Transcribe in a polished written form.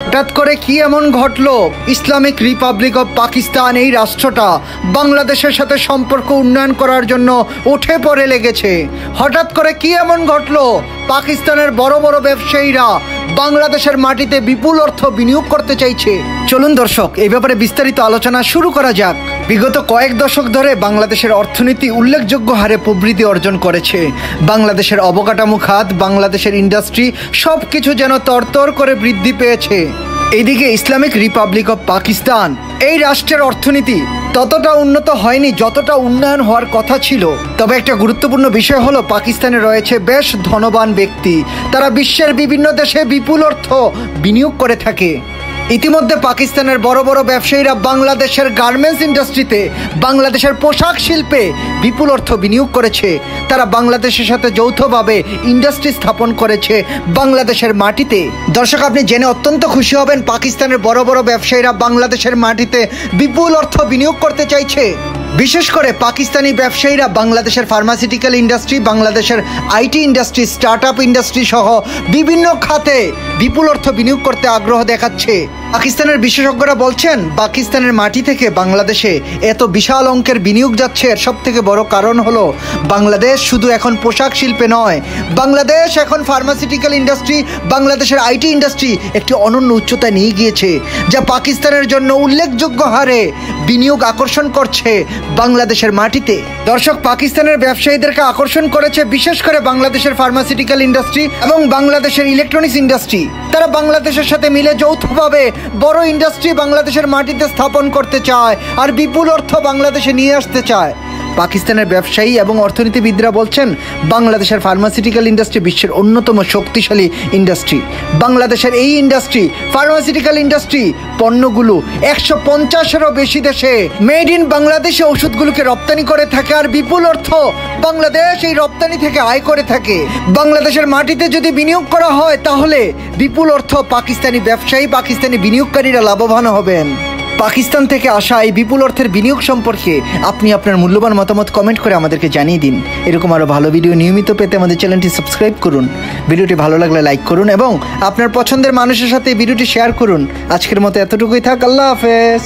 হঠাৎ করে কি এমন ঘটলো? ইসলামিক রিপাবলিক অব পাকিস্তান এই রাষ্ট্রটা বাংলাদেশের সাথে সম্পর্ক উন্নয়ন করার জন্য উঠে পড়ে লেগেছে। হঠাৎ করে কি এমন ঘটলো? পাকিস্তানের বড় বড় ব্যবসায়ীরা বাংলাদেশের মাটিতে বিপুল অর্থ বিনিয়োগ করতে চাইছে। চলুন দর্শক, এই ব্যাপারে বিস্তারিত আলোচনা শুরু করা যাক। বিগত কয়েক দশক ধরে বাংলাদেশের অর্থনীতি উল্লেখযোগ্য হারে প্রবৃদ্ধি অর্জন করেছে। বাংলাদেশের অবকাঠামো খাত, বাংলাদেশের ইন্ডাস্ট্রি সবকিছু যেন তরতর করে বৃদ্ধি পেয়েছে। এইদিকে ইসলামিক রিপাবলিক অব পাকিস্তান এই রাষ্ট্রের অর্থনীতি ততটা উন্নত হয়নি যতটা উন্নয়ন হওয়ার কথা ছিল। তবে একটা গুরুত্বপূর্ণ বিষয় হলো, পাকিস্তানে রয়েছে বেশ ধনবান ব্যক্তি, তারা বিশ্বের বিভিন্ন দেশে বিপুল অর্থ বিনিয়োগ করে থাকে। ইতিমধ্যে পাকিস্তানের বড় বড় ব্যবসায়ীরা বাংলাদেশের গার্মেন্টস ইন্ডাস্ট্রিতে, বাংলাদেশের পোশাক শিল্পে বিপুল অর্থ বিনিয়োগ করেছে। তারা বাংলাদেশের সাথে যৌথভাবে ইন্ডাস্ট্রি স্থাপন করেছে বাংলাদেশের মাটিতে। দর্শক, আপনি জেনে অত্যন্ত খুশি হবেন, পাকিস্তানের বড় বড় ব্যবসায়ীরা বাংলাদেশের মাটিতে বিপুল অর্থ বিনিয়োগ করতে চাইছে। বিশেষ করে পাকিস্তানি ব্যবসায়ীরা বাংলাদেশের ফার্মাসিউটিক্যাল ইন্ডাস্ট্রি, বাংলাদেশের IT industry, start up industry সহ বিভিন্ন খাতে বিপুল অর্থ বিনিয়োগ করতে আগ্রহ দেখাচ্ছে। পাকিস্তানের বিশেষজ্ঞরা বলছেন, পাকিস্তানের মাটি থেকে বাংলাদেশে এত বিশাল অঙ্কের বিনিয়োগ যাচ্ছে, এর সব থেকে বড় কারণ হলো বাংলাদেশ শুধু এখন পোশাক শিল্পে নয়, বাংলাদেশ এখন ফার্মাসিউটিক্যাল ইন্ডাস্ট্রি, বাংলাদেশের আইটি ইন্ডাস্ট্রি একটি অনন্য উচ্চতায় নিয়ে গিয়েছে, যা পাকিস্তানের জন্য উল্লেখযোগ্য হারে বিনিয়োগ আকর্ষণ করছে বাংলাদেশের মাটিতে। দর্শক, পাকিস্তানের ব্যবসায়ীদেরকে আকর্ষণ করেছে বিশেষ করে বাংলাদেশের ফার্মাসিউটিক্যাল ইন্ডাস্ট্রি এবং বাংলাদেশের ইলেকট্রনিক্স ইন্ডাস্ট্রি। তারা বাংলাদেশের সাথে মিলে যৌথভাবে বড় ইন্ডাস্ট্রি বাংলাদেশের মাটিতে স্থাপন করতে চায় আর বিপুল অর্থ বাংলাদেশে নিয়ে আসতে চায়। পাকিস্তানের ব্যবসায়ী এবং অর্থনীতিবিদরা বলছেন, বাংলাদেশের ফার্মাসিউটিক্যাল ইন্ডাস্ট্রি বিশ্বের অন্যতম শক্তিশালী ইন্ডাস্ট্রি। বাংলাদেশের এই ইন্ডাস্ট্রি, ফার্মাসিউটিক্যাল ইন্ডাস্ট্রি পণ্যগুলো 150-এরও বেশি দেশে মেড ইন বাংলাদেশে ওষুধগুলোকে রপ্তানি করে থাকে আর বিপুল অর্থ বাংলাদেশ এই রপ্তানি থেকে আয় করে থাকে। বাংলাদেশের মাটিতে যদি বিনিয়োগ করা হয় তাহলে বিপুল অর্থ পাকিস্তানি ব্যবসায়ী, পাকিস্তানি বিনিয়োগকারীরা লাভবান হবেন। পাকিস্তান থেকে আসা এই বিপুল অর্থের বিনিয়োগ সম্পর্কে আপনি আপনার মূল্যবান মতামত কমেন্ট করে আমাদেরকে জানিয়ে দিন। এরকম আরও ভালো ভিডিও নিয়মিত পেতে আমাদের চ্যানেলটি সাবস্ক্রাইব করুন। ভিডিওটি ভালো লাগলে লাইক করুন এবং আপনার পছন্দের মানুষের সাথে ভিডিওটি শেয়ার করুন। আজকের মতো এতটুকুই থাক। আল্লাহ হাফেজ।